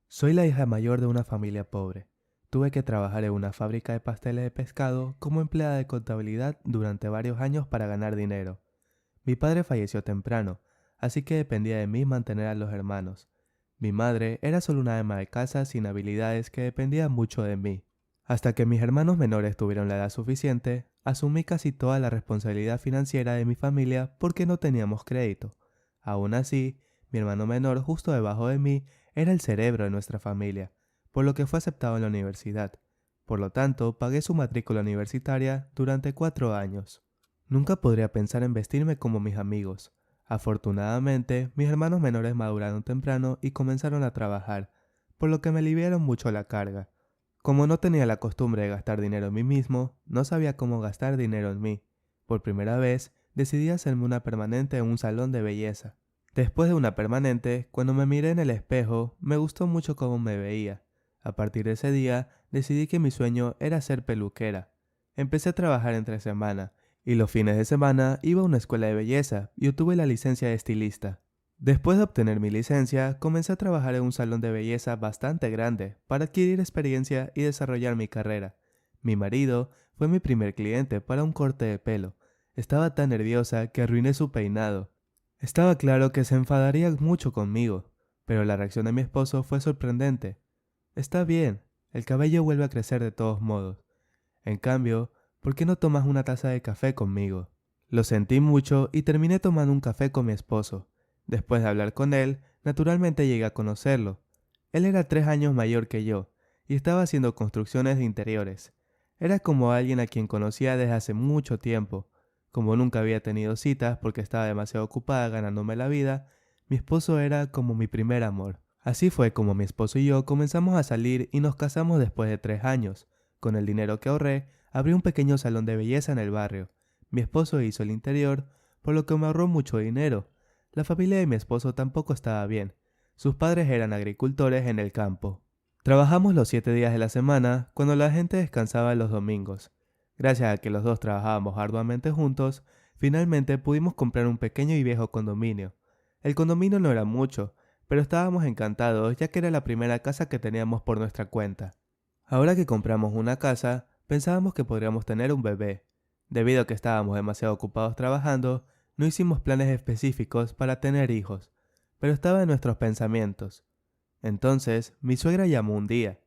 Soy la hija mayor de una familia pobre. Tuve que trabajar en una fábrica de pasteles de pescado como empleada de contabilidad durante varios años para ganar dinero. Mi padre falleció temprano, así que dependía de mí mantener a los hermanos. Mi madre era solo una ama de casa sin habilidades que dependía mucho de mí. Hasta que mis hermanos menores tuvieron la edad suficiente, asumí casi toda la responsabilidad financiera de mi familia porque no teníamos crédito. Aún así, mi hermano menor justo debajo de mí era el cerebro de nuestra familia, por lo que fue aceptado en la universidad. Por lo tanto, pagué su matrícula universitaria durante 4 años. Nunca podría pensar en vestirme como mis amigos. Afortunadamente, mis hermanos menores maduraron temprano y comenzaron a trabajar, por lo que me aliviaron mucho la carga. Como no tenía la costumbre de gastar dinero en mí mismo, no sabía cómo gastar dinero en mí. Por primera vez, decidí hacerme una permanente en un salón de belleza. Después de una permanente, cuando me miré en el espejo, me gustó mucho cómo me veía. A partir de ese día, decidí que mi sueño era ser peluquera. Empecé a trabajar entre semana, y los fines de semana iba a una escuela de belleza y obtuve la licencia de estilista. Después de obtener mi licencia, comencé a trabajar en un salón de belleza bastante grande para adquirir experiencia y desarrollar mi carrera. Mi marido fue mi primer cliente para un corte de pelo. Estaba tan nerviosa que arruiné su peinado. Estaba claro que se enfadaría mucho conmigo, pero la reacción de mi esposo fue sorprendente. Está bien, el cabello vuelve a crecer de todos modos. En cambio, ¿por qué no tomas una taza de café conmigo? Lo sentí mucho y terminé tomando un café con mi esposo. Después de hablar con él, naturalmente llegué a conocerlo. Él era 3 años mayor que yo y estaba haciendo construcciones de interiores. Era como alguien a quien conocía desde hace mucho tiempo. Como nunca había tenido citas porque estaba demasiado ocupada ganándome la vida, mi esposo era como mi primer amor. Así fue como mi esposo y yo comenzamos a salir y nos casamos después de 3 años. Con el dinero que ahorré, abrí un pequeño salón de belleza en el barrio. Mi esposo hizo el interior, por lo que me ahorró mucho dinero. La familia de mi esposo tampoco estaba bien. Sus padres eran agricultores en el campo. Trabajamos los 7 días de la semana, cuando la gente descansaba los domingos. Gracias a que los dos trabajábamos arduamente juntos, finalmente pudimos comprar un pequeño y viejo condominio. El condominio no era mucho, pero estábamos encantados ya que era la primera casa que teníamos por nuestra cuenta. Ahora que compramos una casa, pensábamos que podríamos tener un bebé. Debido a que estábamos demasiado ocupados trabajando, no hicimos planes específicos para tener hijos, pero estaba en nuestros pensamientos. Entonces, mi suegra llamó un día.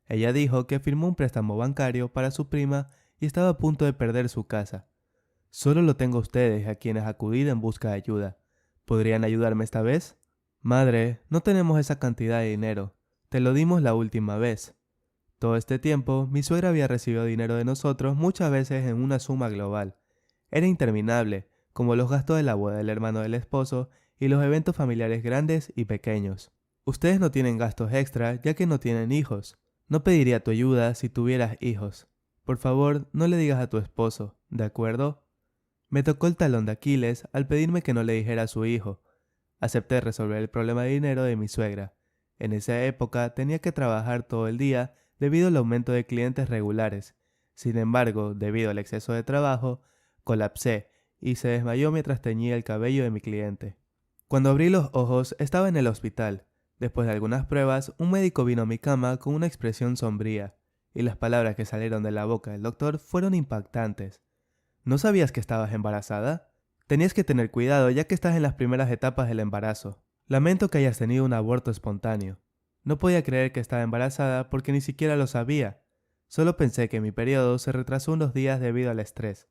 Ella dijo que firmó un préstamo bancario para su prima y estaba a punto de perder su casa. Solo lo tengo a ustedes a quienes acudir en busca de ayuda. ¿Podrían ayudarme esta vez? Madre, no tenemos esa cantidad de dinero. Te lo dimos la última vez. Todo este tiempo, mi suegra había recibido dinero de nosotros muchas veces en una suma global. Era interminable, como los gastos de la boda del hermano del esposo y los eventos familiares grandes y pequeños. Ustedes no tienen gastos extra ya que no tienen hijos. No pediría tu ayuda si tuvieras hijos. Por favor, no le digas a tu esposo, ¿de acuerdo? Me tocó el talón de Aquiles al pedirme que no le dijera a su hijo. Acepté resolver el problema de dinero de mi suegra. En esa época tenía que trabajar todo el día debido al aumento de clientes regulares. Sin embargo, debido al exceso de trabajo, colapsé y se desmayó mientras teñía el cabello de mi cliente. Cuando abrí los ojos, estaba en el hospital. Después de algunas pruebas, un médico vino a mi cama con una expresión sombría, y las palabras que salieron de la boca del doctor fueron impactantes. ¿No sabías que estabas embarazada? Tenías que tener cuidado ya que estás en las primeras etapas del embarazo. Lamento que hayas tenido un aborto espontáneo. No podía creer que estaba embarazada porque ni siquiera lo sabía. Solo pensé que mi periodo se retrasó unos días debido al estrés.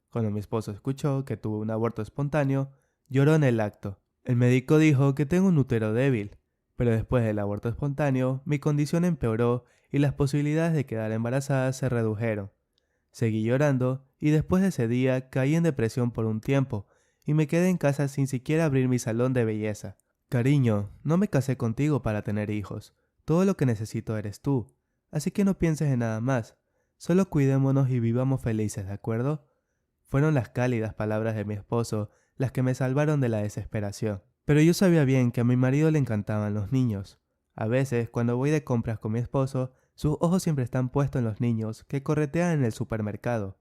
Cuando mi esposo escuchó que tuve un aborto espontáneo, lloró en el acto. El médico dijo que tengo un útero débil, pero después del aborto espontáneo, mi condición empeoró y las posibilidades de quedar embarazada se redujeron. Seguí llorando y después de ese día caí en depresión por un tiempo y me quedé en casa sin siquiera abrir mi salón de belleza. Cariño, no me casé contigo para tener hijos. Todo lo que necesito eres tú. Así que no pienses en nada más. Solo cuidémonos y vivamos felices, ¿de acuerdo? Fueron las cálidas palabras de mi esposo las que me salvaron de la desesperación. Pero yo sabía bien que a mi marido le encantaban los niños. A veces, cuando voy de compras con mi esposo, sus ojos siempre están puestos en los niños que corretean en el supermercado.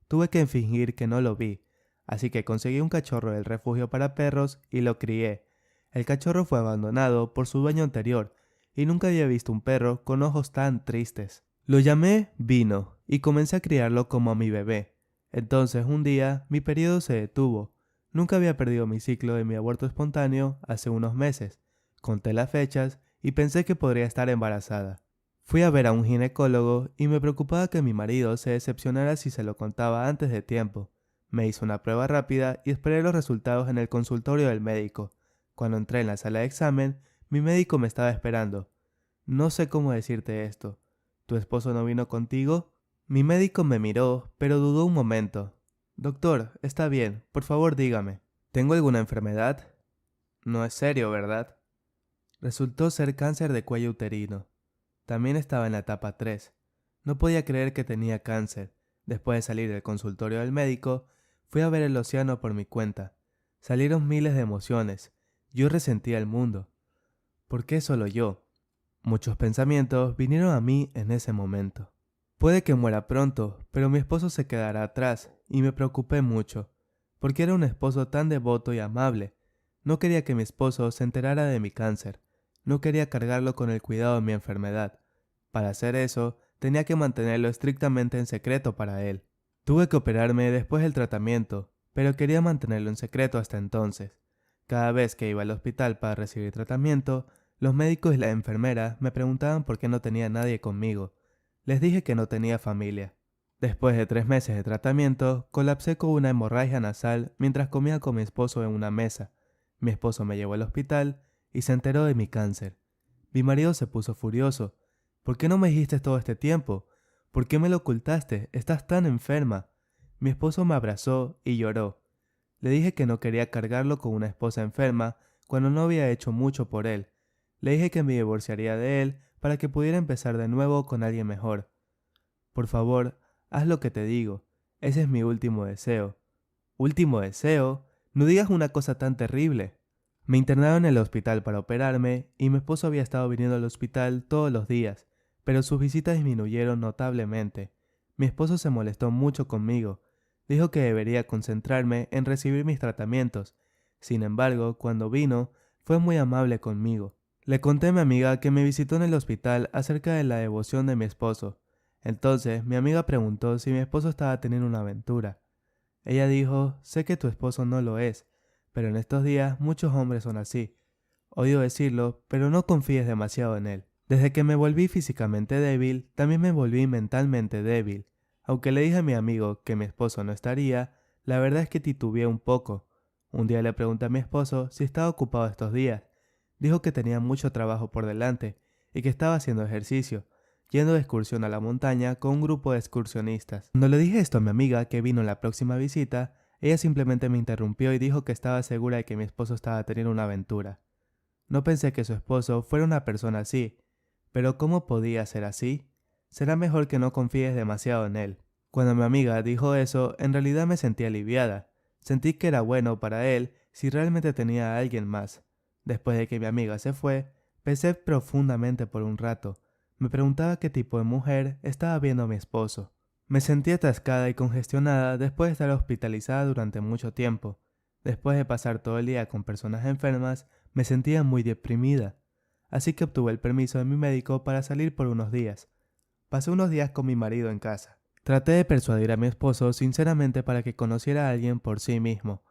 Tuve que fingir que no lo vi, así que conseguí un cachorro del refugio para perros y lo crié. El cachorro fue abandonado por su dueño anterior, y nunca había visto un perro con ojos tan tristes. Lo llamé Vino y comencé a criarlo como a mi bebé. Entonces un día mi periodo se detuvo. Nunca había perdido mi ciclo de mi aborto espontáneo hace unos meses. Conté las fechas y pensé que podría estar embarazada. Fui a ver a un ginecólogo y me preocupaba que mi marido se decepcionara si se lo contaba antes de tiempo. Me hizo una prueba rápida y esperé los resultados en el consultorio del médico. Cuando entré en la sala de examen, mi médico me estaba esperando. No sé cómo decirte esto. ¿Tu esposo no vino contigo? Mi médico me miró, pero dudó un momento. Doctor, está bien, por favor dígame. ¿Tengo alguna enfermedad? No es serio, ¿verdad? Resultó ser cáncer de cuello uterino. También estaba en la etapa 3. No podía creer que tenía cáncer. Después de salir del consultorio del médico, fui a ver el océano por mi cuenta. Salieron miles de emociones. Yo resentía el mundo. ¿Por qué solo yo? Muchos pensamientos vinieron a mí en ese momento. Puede que muera pronto, pero mi esposo se quedará atrás, y me preocupé mucho, porque era un esposo tan devoto y amable. No quería que mi esposo se enterara de mi cáncer. No quería cargarlo con el cuidado de mi enfermedad. Para hacer eso, tenía que mantenerlo estrictamente en secreto para él. Tuve que operarme después del tratamiento, pero quería mantenerlo en secreto hasta entonces. Cada vez que iba al hospital para recibir tratamiento, los médicos y la enfermera me preguntaban por qué no tenía nadie conmigo. Les dije que no tenía familia. Después de 3 meses de tratamiento, colapsé con una hemorragia nasal mientras comía con mi esposo en una mesa. Mi esposo me llevó al hospital y se enteró de mi cáncer. Mi marido se puso furioso. ¿Por qué no me dijiste todo este tiempo? ¿Por qué me lo ocultaste? Estás tan enferma. Mi esposo me abrazó y lloró. Le dije que no quería cargarlo con una esposa enferma cuando no había hecho mucho por él. Le dije que me divorciaría de él para que pudiera empezar de nuevo con alguien mejor. Por favor, haz lo que te digo. Ese es mi último deseo. ¿Último deseo? No digas una cosa tan terrible. Me internaron en el hospital para operarme y mi esposo había estado viniendo al hospital todos los días, pero sus visitas disminuyeron notablemente. Mi esposo se molestó mucho conmigo. Dijo que debería concentrarme en recibir mis tratamientos. Sin embargo, cuando vino, fue muy amable conmigo. Le conté a mi amiga que me visitó en el hospital acerca de la devoción de mi esposo. Entonces, mi amiga preguntó si mi esposo estaba teniendo una aventura. Ella dijo, sé que tu esposo no lo es, pero en estos días muchos hombres son así. Odio decirlo, pero no confíes demasiado en él. Desde que me volví físicamente débil, también me volví mentalmente débil. Aunque le dije a mi amigo que mi esposo no estaría, la verdad es que titubeé un poco. Un día le pregunté a mi esposo si estaba ocupado estos días. Dijo que tenía mucho trabajo por delante y que estaba haciendo ejercicio, yendo de excursión a la montaña con un grupo de excursionistas. Cuando le dije esto a mi amiga que vino en la próxima visita, ella simplemente me interrumpió y dijo que estaba segura de que mi esposo estaba teniendo una aventura. No pensé que su esposo fuera una persona así, pero ¿cómo podía ser así? Será mejor que no confíes demasiado en él. Cuando mi amiga dijo eso, en realidad me sentí aliviada. Sentí que era bueno para él si realmente tenía a alguien más. Después de que mi amiga se fue, pensé profundamente por un rato. Me preguntaba qué tipo de mujer estaba viendo a mi esposo. Me sentí atascada y congestionada después de estar hospitalizada durante mucho tiempo. Después de pasar todo el día con personas enfermas, me sentía muy deprimida. Así que obtuve el permiso de mi médico para salir por unos días. Pasé unos días con mi marido en casa. Traté de persuadir a mi esposo sinceramente para que conociera a alguien por sí mismo.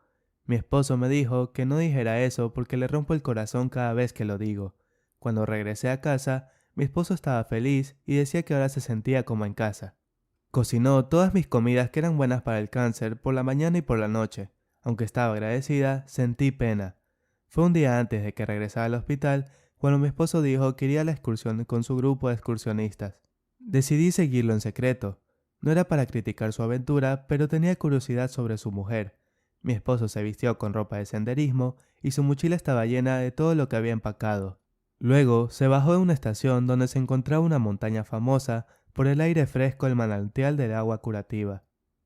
Mi esposo me dijo que no dijera eso porque le rompo el corazón cada vez que lo digo. Cuando regresé a casa, mi esposo estaba feliz y decía que ahora se sentía como en casa. Cocinó todas mis comidas que eran buenas para el cáncer por la mañana y por la noche. Aunque estaba agradecida, sentí pena. Fue un día antes de que regresara al hospital cuando mi esposo dijo que iría a la excursión con su grupo de excursionistas. Decidí seguirlo en secreto. No era para criticar su aventura, pero tenía curiosidad sobre su mujer. Mi esposo se vistió con ropa de senderismo y su mochila estaba llena de todo lo que había empacado. Luego se bajó de una estación donde se encontraba una montaña famosa por el aire fresco del manantial del agua curativa.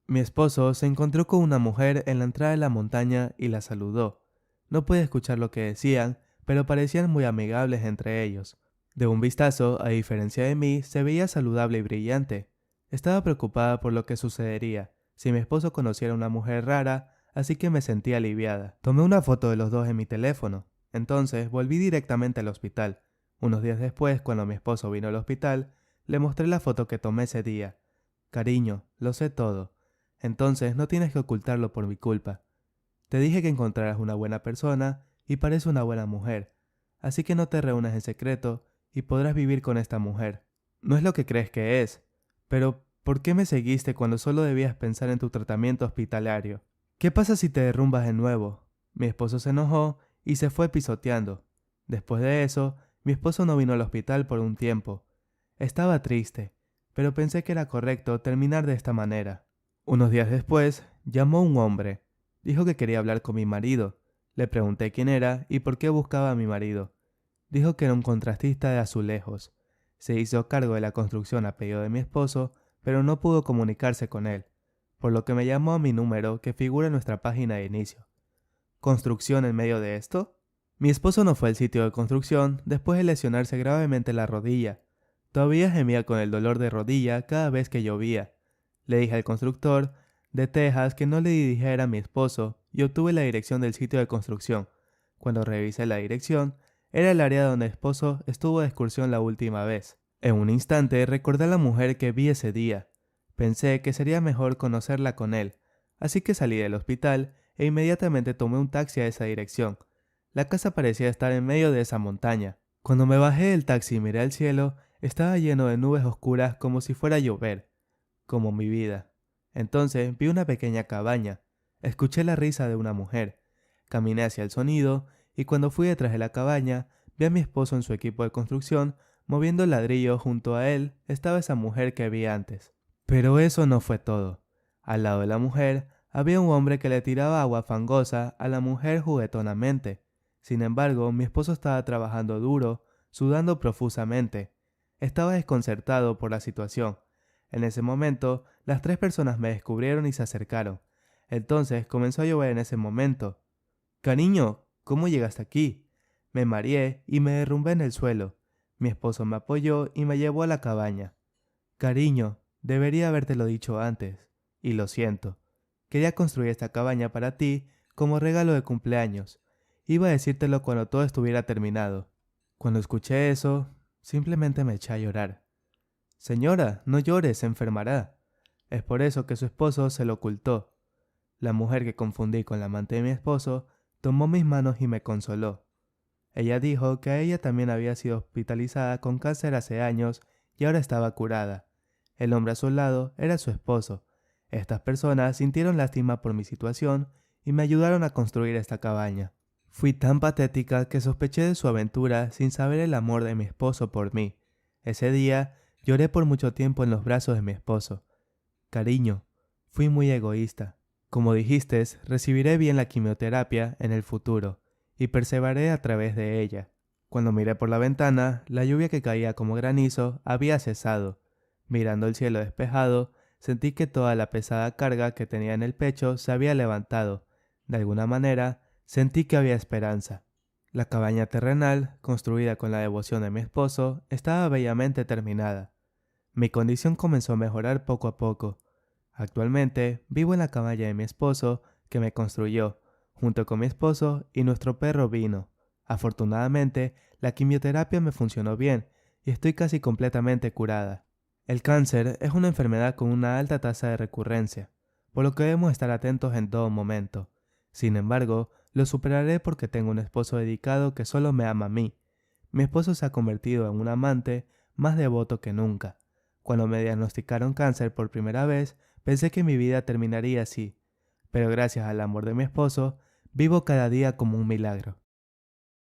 Mi esposo se encontró con una mujer en la entrada de la montaña y la saludó. No pude escuchar lo que decían, pero parecían muy amigables entre ellos. De un vistazo, a diferencia de mí, se veía saludable y brillante. Estaba preocupada por lo que sucedería si mi esposo conociera a una mujer rara, así que me sentí aliviada. Tomé una foto de los dos en mi teléfono. Entonces volví directamente al hospital. Unos días después, cuando mi esposo vino al hospital, le mostré la foto que tomé ese día. Cariño, lo sé todo. Entonces no tienes que ocultarlo por mi culpa. Te dije que encontrarás una buena persona y parece una buena mujer. Así que no te reúnas en secreto y podrás vivir con esta mujer. No es lo que crees que es. Pero, ¿por qué me seguiste cuando solo debías pensar en tu tratamiento hospitalario? ¿Qué pasa si te derrumbas de nuevo? Mi esposo se enojó y se fue pisoteando. Después de eso, mi esposo no vino al hospital por un tiempo. Estaba triste, pero pensé que era correcto terminar de esta manera. Unos días después, llamó un hombre. Dijo que quería hablar con mi marido. Le pregunté quién era y por qué buscaba a mi marido. Dijo que era un contratista de azulejos. Se hizo cargo de la construcción a pedido de mi esposo, pero no pudo comunicarse con él, por lo que me llamó a mi número que figura en nuestra página de inicio. ¿Construcción en medio de esto? Mi esposo no fue al sitio de construcción después de lesionarse gravemente la rodilla. Todavía gemía con el dolor de rodilla cada vez que llovía. Le dije al constructor de Texas que no le dijera a mi esposo y obtuve la dirección del sitio de construcción. Cuando revisé la dirección, era el área donde mi esposo estuvo de excursión la última vez. En un instante recordé a la mujer que vi ese día. Pensé que sería mejor conocerla con él, así que salí del hospital e inmediatamente tomé un taxi a esa dirección. La casa parecía estar en medio de esa montaña. Cuando me bajé del taxi y miré al cielo, estaba lleno de nubes oscuras como si fuera a llover, como mi vida. Entonces vi una pequeña cabaña. Escuché la risa de una mujer. Caminé hacia el sonido y cuando fui detrás de la cabaña, vi a mi esposo en su equipo de construcción moviendo el ladrillo. Junto a él estaba esa mujer que vi antes. Pero eso no fue todo. Al lado de la mujer había un hombre que le tiraba agua fangosa a la mujer juguetonamente. Sin embargo, mi esposo estaba trabajando duro, sudando profusamente. Estaba desconcertado por la situación. En ese momento, las tres personas me descubrieron y se acercaron. Entonces comenzó a llover en ese momento. Cariño, ¿cómo llegaste aquí? Me mareé y me derrumbé en el suelo. Mi esposo me apoyó y me llevó a la cabaña. Cariño, debería habértelo dicho antes. Y lo siento. Quería construir esta cabaña para ti como regalo de cumpleaños. Iba a decírtelo cuando todo estuviera terminado. Cuando escuché eso, simplemente me eché a llorar. Señora, no llore, se enfermará. Es por eso que su esposo se lo ocultó. La mujer que confundí con la amante de mi esposo tomó mis manos y me consoló. Ella dijo que ella también había sido hospitalizada con cáncer hace años y ahora estaba curada. El hombre a su lado era su esposo. Estas personas sintieron lástima por mi situación y me ayudaron a construir esta cabaña. Fui tan patética que sospeché de su aventura sin saber el amor de mi esposo por mí. Ese día lloré por mucho tiempo en los brazos de mi esposo. Cariño, fui muy egoísta. Como dijiste, recibiré bien la quimioterapia en el futuro y perseveraré a través de ella. Cuando miré por la ventana, la lluvia que caía como granizo había cesado. Mirando el cielo despejado, sentí que toda la pesada carga que tenía en el pecho se había levantado. De alguna manera, sentí que había esperanza. La cabaña terrenal, construida con la devoción de mi esposo, estaba bellamente terminada. Mi condición comenzó a mejorar poco a poco. Actualmente vivo en la cabaña de mi esposo que me construyó, junto con mi esposo y nuestro perro Vino. Afortunadamente, la quimioterapia me funcionó bien y estoy casi completamente curada. El cáncer es una enfermedad con una alta tasa de recurrencia, por lo que debemos estar atentos en todo momento. Sin embargo, lo superaré porque tengo un esposo dedicado que solo me ama a mí. Mi esposo se ha convertido en un amante más devoto que nunca. Cuando me diagnosticaron cáncer por primera vez, pensé que mi vida terminaría así, pero gracias al amor de mi esposo, vivo cada día como un milagro.